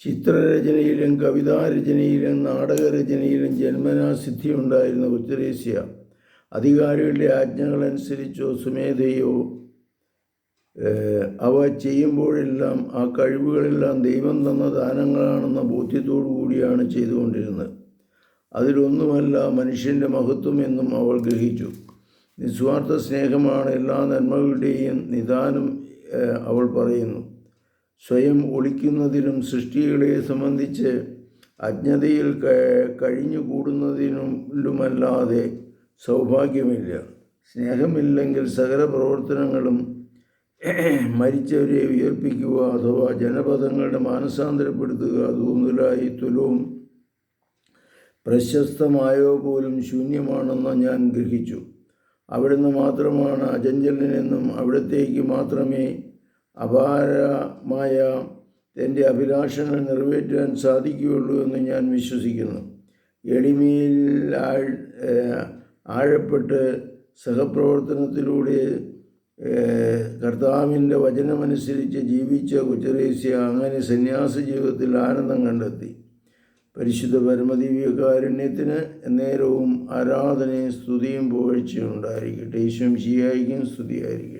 ചിത്രരചനയിലും കവിതാരചനയിലും നാടകരചനയിലും ജന്മനാ സിദ്ധിയുണ്ടായിരുന്ന കൊച്ചുത്രേസ്യ അധികാരികളുടെ ആജ്ഞകളനുസരിച്ചോ സ്വമേധയോ അവ ചെയ്യുമ്പോഴെല്ലാം ആ കഴിവുകളെല്ലാം ദൈവം തന്ന ദാനങ്ങളാണെന്ന ബോധ്യത്തോടു കൂടിയാണ് ചെയ്തുകൊണ്ടിരുന്നത്. അതിലൊന്നുമല്ല മനുഷ്യൻ്റെ മഹത്വം എന്നും അവൾ ഗ്രഹിച്ചു. നിസ്വാർത്ഥ സ്നേഹമാണ് എല്ലാ നന്മകളുടെയും നിദാനം അവൾ പറയുന്നു. സ്വയം ഒളിക്കുന്നതിനും സൃഷ്ടികളെ സംബന്ധിച്ച് അജ്ഞതയിൽ കഴിഞ്ഞുകൂടുന്നതിനുമല്ലാതെ സൗഭാഗ്യമില്ല. സ്നേഹമില്ലെങ്കിൽ സകല പ്രവർത്തനങ്ങളും മരിച്ചവരെ ഉയർപ്പിക്കുക അഥവാ ജനപദങ്ങളുടെ മാനസാന്തരപ്പെടുത്തുക അതുമുതലായി തുലവും പ്രശസ്തമായോ പോലും ശൂന്യമാണെന്ന് ഞാൻ ഗ്രഹിച്ചു. അവിടുന്ന് മാത്രമാണ് അചഞ്ചലനെന്നും അവിടത്തേക്ക് മാത്രമേ അപാരമായ എൻ്റെ അഭിലാഷങ്ങൾ നിറവേറ്റാൻ സാധിക്കുകയുള്ളൂ എന്ന് ഞാൻ വിശ്വസിക്കുന്നു. എളിമയിൽ ആഴപ്പെട്ട് സഹപ്രവർത്തനത്തിലൂടെ കർത്താവിൻ്റെ വചനമനുസരിച്ച് ജീവിച്ച കൊച്ചുത്രേസ്യ അങ്ങനെ സന്യാസ ജീവിതത്തിൽ ആനന്ദം കണ്ടെത്തി. പരിശുദ്ധ പരമദിവ്യകാരുണ്യത്തിന് നേരവും ആരാധനയും സ്തുതിയും പുകഴ്ചയും ഉണ്ടായിരിക്കട്ടെ. ഈശോ മിശിഹായ്ക്കും സ്തുതിയായിരിക്കട്ടെ.